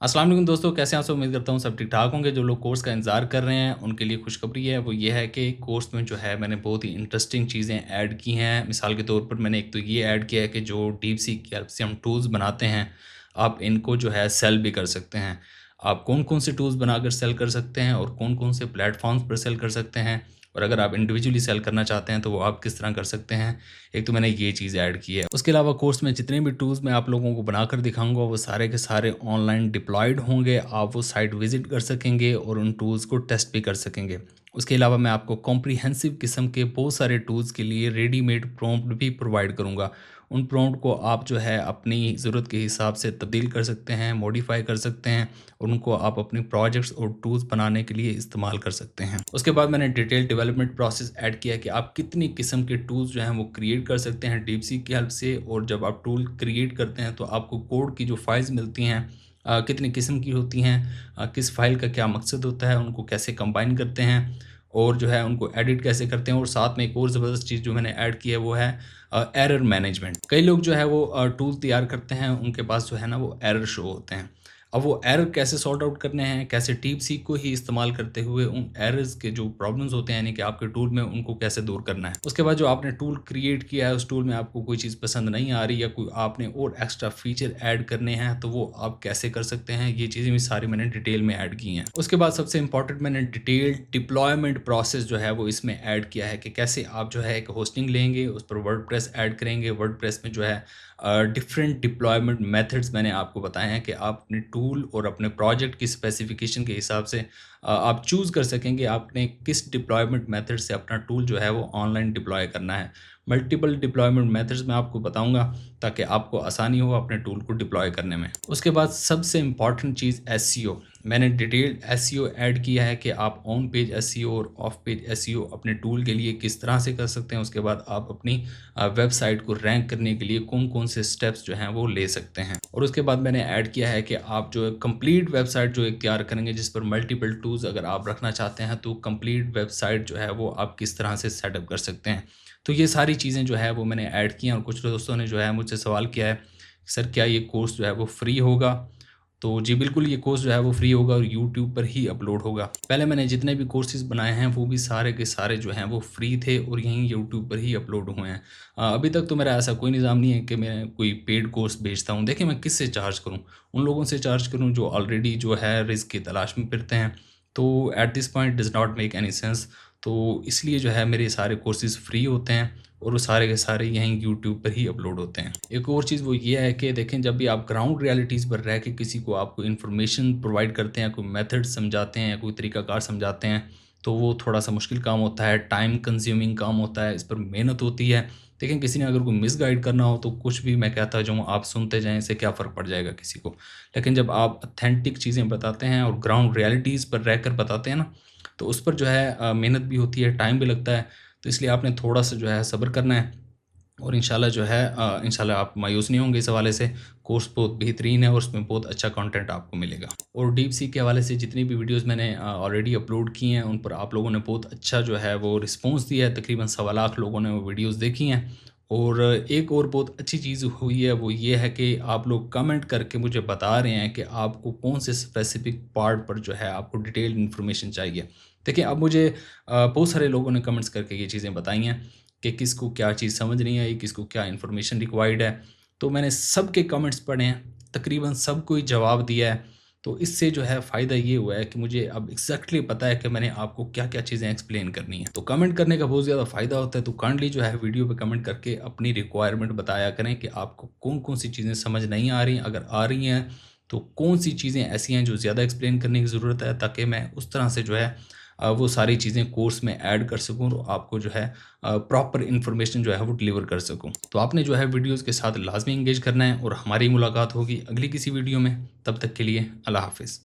अस्सलाम वालेकुम दोस्तों, कैसे हैं आप सब? उम्मीद करता हूँ सब ठीक-ठाक होंगे। जो लोग कोर्स का इंतज़ार कर रहे हैं, उनके लिए खुशखबरी है, वो ये है कि कोर्स में जो है मैंने बहुत ही इंटरेस्टिंग चीज़ें ऐड की हैं। मिसाल के तौर पर मैंने एक तो ये ऐड किया है कि जो डीपसीक की हेल्प से हम टूल्स बनाते हैं, आप इनको जो है सेल भी कर सकते हैं। आप कौन-कौन से टूल्स बनाकर सेल कर सकते हैं और कौन-कौन से प्लेटफ़ॉर्म्स पर सेल कर सकते हैं, और अगर आप इंडिविजुअली सेल करना चाहते हैं, तो वो आप किस तरह कर सकते हैं। एक तो मैंने ये चीज़ ऐड की है। उसके अलावा कोर्स में जितने भी टूल्स मैं आप लोगों को बनाकर दिखाऊँगा, वो सारे के सारे ऑनलाइन डिप्लॉयड होंगे। आप वो साइट विज़िट कर सकेंगे और उन टूल्स को टेस्ट भी कर सकेंगे। उसके अलावा मैं आपको कॉम्प्रिहेंसिव किस्म के बहुत सारे टूल्स के लिए रेडीमेड प्रॉम्प्ट भी प्रोवाइड करूँगा। उन प्रॉम्प्ट को आप जो है अपनी ज़रूरत के हिसाब से तब्दील कर सकते हैं, मॉडिफ़ाई कर सकते हैं और उनको आप अपने प्रोजेक्ट्स और टूल्स बनाने के लिए इस्तेमाल कर सकते हैं। उसके बाद मैंने डिटेल डेवलपमेंट प्रोसेस ऐड किया है कि आप कितनी किस्म के टूल्स जो हैं वो क्रिएट कर सकते हैं डीपसीक की हेल्प से, और जब आप टूल क्रिएट करते हैं तो आपको कोड की जो फाइल्स मिलती हैं कितनी किस्म की होती हैं, किस फाइल का क्या मकसद होता है, उनको कैसे कंबाइन करते हैं और जो है उनको एडिट कैसे करते हैं। और साथ में एक और ज़बरदस्त चीज़ जो मैंने ऐड की है वो है एरर मैनेजमेंट। कई लोग जो है वो टूल तैयार करते हैं, उनके पास जो है ना वो एरर शो होते हैं। अब वो एरर कैसे सॉर्ट आउट करने हैं, कैसे डीपसीक को ही इस्तेमाल करते हुए उन एरर्स के जो प्रॉब्लम्स होते हैं यानी कि आपके टूल में, उनको कैसे दूर करना है। उसके बाद जो आपने टूल क्रिएट किया है, उस टूल में आपको कोई चीज़ पसंद नहीं आ रही या कोई आपने और एक्स्ट्रा फीचर ऐड करने हैं, तो वो आप कैसे कर सकते हैं। ये चीज़ें भी सारी मैंने डिटेल में ऐड की हैं। उसके बाद सबसे इंपॉर्टेंट मैंने डिटेल्ड डिप्लॉयमेंट प्रोसेस जो है वो इसमें ऐड किया है कि कैसे आप जो है एक होस्टिंग लेंगे, उस पर वर्डप्रेस ऐड करेंगे। वर्डप्रेस में जो है डिफरेंट डिप्लॉयमेंट मेथड्स मैंने आपको बताए हैं कि आप अपने टूल और अपने प्रोजेक्ट की स्पेसिफिकेशन के हिसाब से आप चूज़ कर सकेंगे आपने किस डिप्लॉयमेंट मेथड से अपना टूल जो है वो ऑनलाइन डिप्लॉय करना है। मल्टीपल डिप्लॉयमेंट मेथड्स मैं आपको बताऊंगा ताकि आपको आसानी हो अपने टूल को डिप्लॉय करने में। उसके बाद सबसे इम्पॉर्टेंट चीज़ एसईओ। मैंने डिटेल्ड एसईओ ऐड किया है कि आप ऑन पेज एसईओ और ऑफ पेज एसईओ अपने टूल के लिए किस तरह से कर सकते हैं। उसके बाद आप अपनी वेबसाइट को रैंक करने के लिए कौन-कौन से स्टेप्स जो हैं वो ले सकते हैं। और उसके बाद मैंने ऐड किया है कि आप जो है कंप्लीट वेबसाइट जो एक तैयार करेंगे जिस पर मल्टीपल टूल्स अगर आप रखना चाहते हैं, तो कंप्लीट वेबसाइट जो है वो आप किस तरह से सेटअप कर सकते हैं। तो ये सारी चीज़ें जो है वो मैंने ऐड की हैं। और कुछ दोस्तों ने जो है मुझसे सवाल किया है, सर क्या ये कोर्स जो है वो फ्री होगा? तो जी बिल्कुल, ये कोर्स जो है वो फ्री होगा और यूट्यूब पर ही अपलोड होगा। पहले मैंने जितने भी कोर्सेज़ बनाए हैं वो भी सारे के सारे जो हैं वो फ्री थे और यहीं यूट्यूब पर ही अपलोड हुए हैं। अभी तक तो मेरा ऐसा कोई निज़ाम नहीं है कि मैं कोई पेड कोर्स बेचता हूँ। देखिए, मैं किससे चार्ज करूँ? उन लोगों से चार्ज करूँ जो ऑलरेडी जो है रिज़्क की तलाश में फिरते हैं। तो at this point does not make any sense. तो इसलिए जो है मेरे सारे कोर्सेज़ फ्री होते हैं और वो सारे के सारे यहीं यूट्यूब पर ही अपलोड होते हैं। एक और चीज़ वो ये है कि देखें, जब भी आप ग्राउंड रियलिटीज़ पर रह के किसी को आप कोई इन्फॉर्मेशन प्रोवाइड करते हैं, कोई मेथड समझाते हैं या कोई तरीकाकार समझाते हैं, तो वो थोड़ा-सा मुश्किल काम होता है, टाइम कंज्यूमिंग काम होता है, इस पर मेहनत होती है। देखें, किसी ने अगर कोई मिसगाइड करना हो तो कुछ भी मैं कहता जाऊँ, आप सुनते जाएँ, इससे क्या फ़र्क पड़ जाएगा किसी को। लेकिन जब आप ऑथेंटिक चीज़ें बताते हैं और ग्राउंड रियलिटीज़ पर रहकर बताते हैं ना, तो उस पर जो है मेहनत भी होती है, टाइम भी लगता है। तो इसलिए आपने थोड़ा-सा जो है सब्र करना है और इंशाल्लाह जो है इंशाल्लाह आप मायूस नहीं होंगे इस हवाले से। कोर्स बहुत बेहतरीन है और उसमें बहुत अच्छा कंटेंट आपको मिलेगा। और डीप सीक के हवाले से जितनी भी वीडियोज़ मैंने ऑलरेडी अपलोड की हैं, उन पर आप लोगों ने बहुत अच्छा जो है वो रिस्पॉन्स दिया है। तकरीबन सवा लाख लोगों ने वो वीडियोज़ देखी हैं। और एक और बहुत अच्छी चीज़ हुई है, वो ये है कि आप लोग कमेंट करके मुझे बता रहे हैं कि आपको कौन से स्पेसिफ़िक पार्ट पर जो है आपको डिटेल्ड इन्फॉर्मेशन चाहिए। देखिए, अब मुझे बहुत सारे लोगों ने कमेंट्स करके ये चीज़ें बताई हैं कि किसको क्या चीज़ समझ नहीं आई, किसको क्या इन्फॉर्मेशन रिक्वायर्ड है। तो मैंने सबके कमेंट्स पढ़े हैं, तकरीबन सबको ही जवाब दिया है। तो इससे जो है फ़ायदा ये हुआ है कि मुझे अब एग्ज़ैक्टली पता है कि मैंने आपको क्या-क्या चीज़ें एक्सप्लेन करनी है। तो कमेंट करने का बहुत ज़्यादा फ़ायदा होता है, तो काइंडली जो है वीडियो पे कमेंट करके अपनी रिक्वायरमेंट बताया करें कि आपको कौन-कौन सी चीज़ें समझ नहीं आ रही हैं। अगर आ रही हैं, तो कौन-सी चीज़ें ऐसी हैं जो ज़्यादा एक्सप्लेन करने की ज़रूरत है, ताकि मैं उस तरह से जो है वो सारी चीज़ें कोर्स में ऐड कर सकूँ और आपको जो है प्रॉपर इन्फॉर्मेशन जो है वो डिलीवर कर सकूँ। तो आपने जो है वीडियोज़ के साथ लाज़मी एंगेज करना है और हमारी मुलाकात होगी अगली किसी वीडियो में। तब तक के लिए अल्लाह हाफ़िज़।